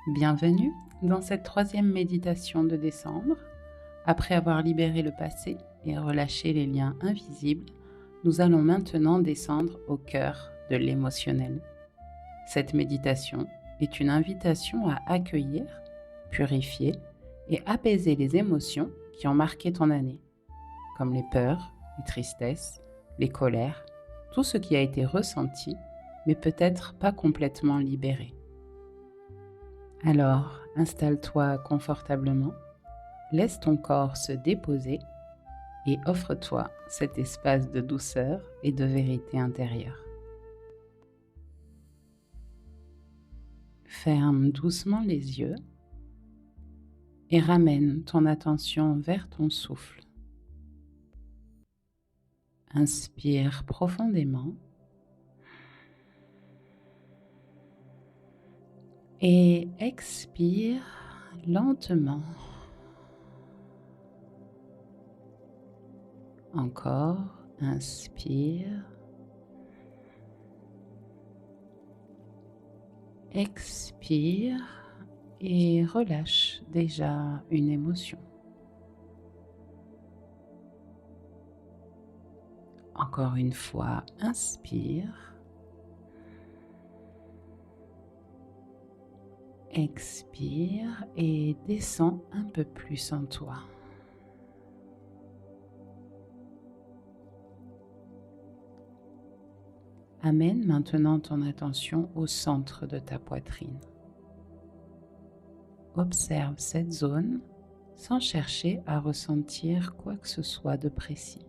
Bienvenue dans cette troisième méditation de décembre. Après avoir libéré le passé et relâché les liens invisibles, nous allons maintenant descendre au cœur de l'émotionnel. Cette méditation est une invitation à accueillir, purifier et apaiser les émotions qui ont marqué ton année, comme les peurs, les tristesses, les colères, tout ce qui a été ressenti, mais peut-être pas complètement libéré. Alors, installe-toi confortablement, laisse ton corps se déposer et offre-toi cet espace de douceur et de vérité intérieure. Ferme doucement les yeux et ramène ton attention vers ton souffle. Inspire profondément et expire lentement. Encore, inspire. Expire et relâche déjà une émotion. Encore une fois, inspire. Expire et descends un peu plus en toi. Amène maintenant ton attention au centre de ta poitrine. Observe cette zone sans chercher à ressentir quoi que ce soit de précis.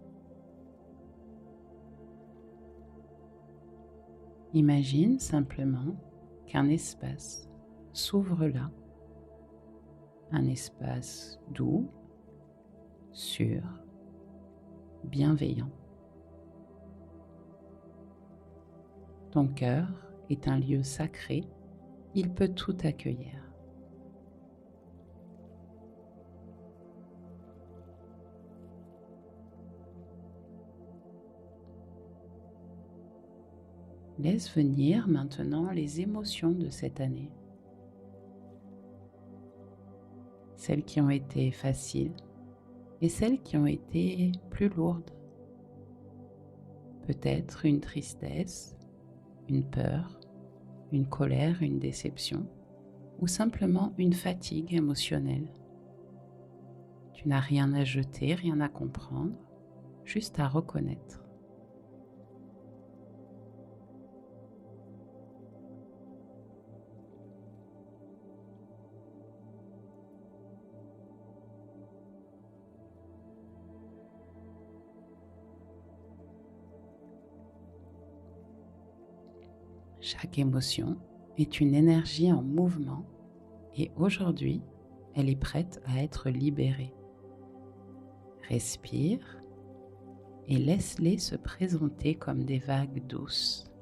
Imagine simplement qu'un espace s'ouvre là, un espace doux, sûr, bienveillant. Ton cœur est un lieu sacré, il peut tout accueillir. Laisse venir maintenant les émotions de cette année. Celles qui ont été faciles et celles qui ont été plus lourdes. Peut-être une tristesse, une peur, une colère, une déception ou simplement une fatigue émotionnelle. Tu n'as rien à jeter, rien à comprendre, juste à reconnaître. Chaque émotion est une énergie en mouvement et aujourd'hui, elle est prête à être libérée. Respire et laisse-les se présenter comme des vagues douces.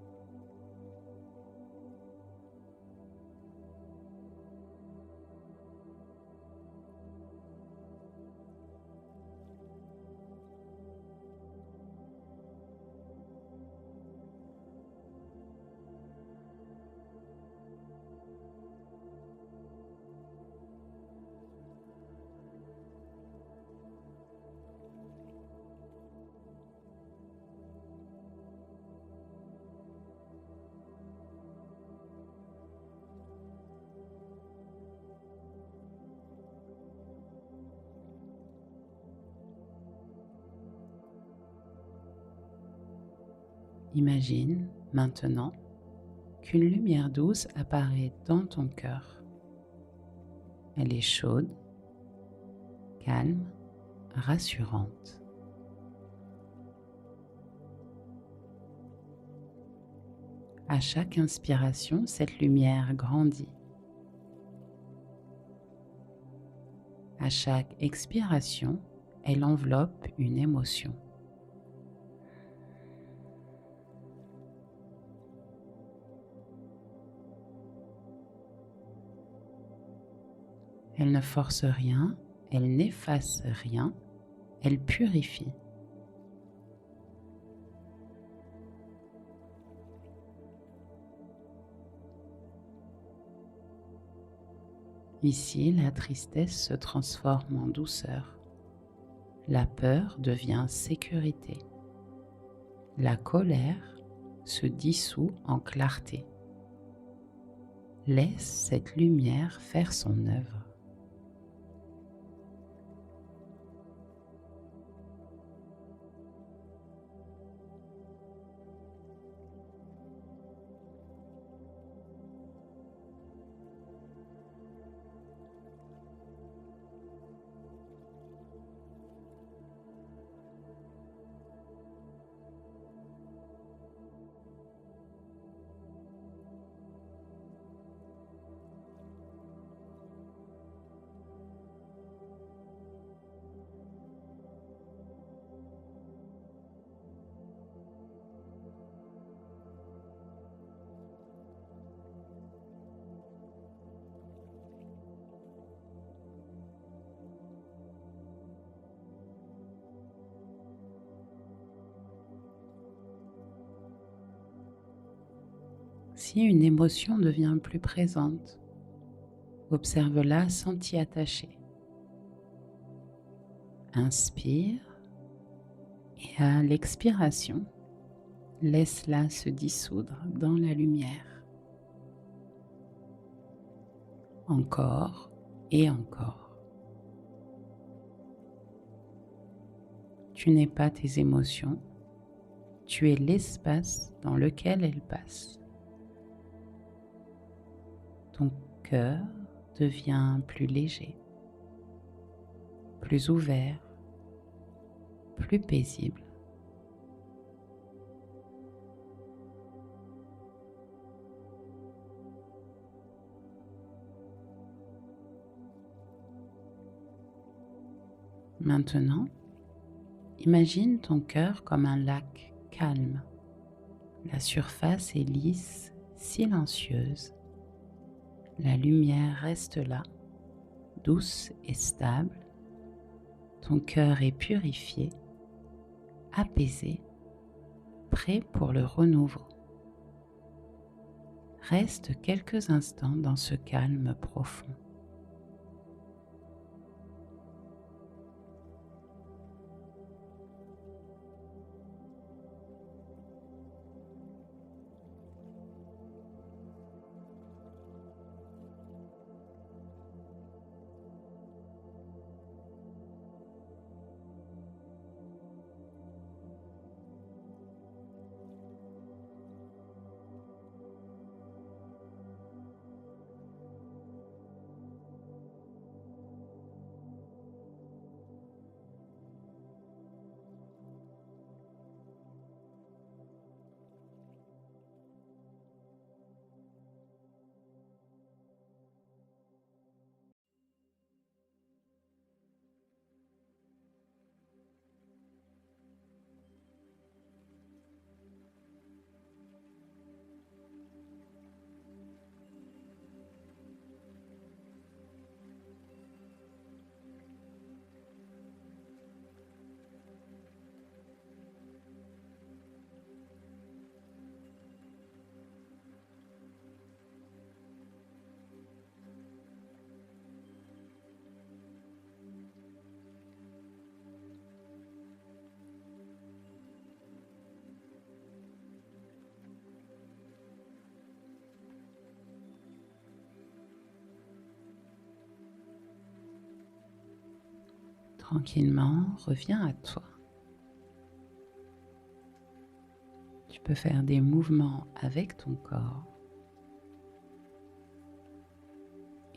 Imagine maintenant qu'une lumière douce apparaît dans ton cœur. Elle est chaude, calme, rassurante. À chaque inspiration, cette lumière grandit. À chaque expiration, elle enveloppe une émotion. Elle ne force rien, elle n'efface rien, elle purifie. Ici, la tristesse se transforme en douceur. La peur devient sécurité. La colère se dissout en clarté. Laisse cette lumière faire son œuvre. Si une émotion devient plus présente, observe-la sans t'y attacher. Inspire et à l'expiration, laisse-la se dissoudre dans la lumière. Encore et encore. Tu n'es pas tes émotions, tu es l'espace dans lequel elles passent. Ton cœur devient plus léger, plus ouvert, plus paisible. Maintenant, imagine ton cœur comme un lac calme. La surface est lisse, silencieuse. La lumière reste là, douce et stable. Ton cœur est purifié, apaisé, prêt pour le renouveau. Reste quelques instants dans ce calme profond. Tranquillement, reviens à toi. Tu peux faire des mouvements avec ton corps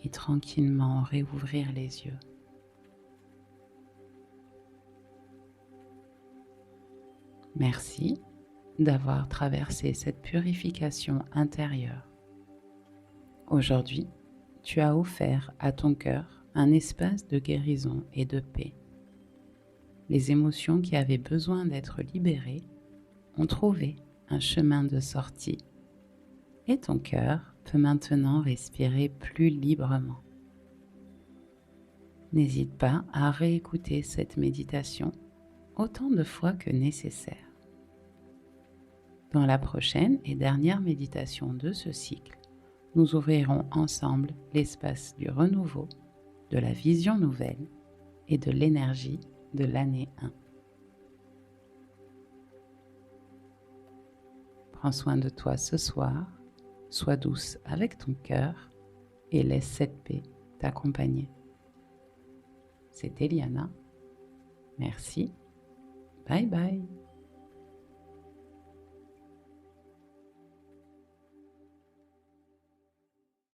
et tranquillement réouvrir les yeux. Merci d'avoir traversé cette purification intérieure. Aujourd'hui, tu as offert à ton cœur un espace de guérison et de paix. Les émotions qui avaient besoin d'être libérées ont trouvé un chemin de sortie et ton cœur peut maintenant respirer plus librement. N'hésite pas à réécouter cette méditation autant de fois que nécessaire. Dans la prochaine et dernière méditation de ce cycle, nous ouvrirons ensemble l'espace du renouveau, de la vision nouvelle et de l'énergie de l'année 1. Prends soin de toi ce soir, sois douce avec ton cœur et laisse cette paix t'accompagner. C'était Liana. Merci. Bye bye.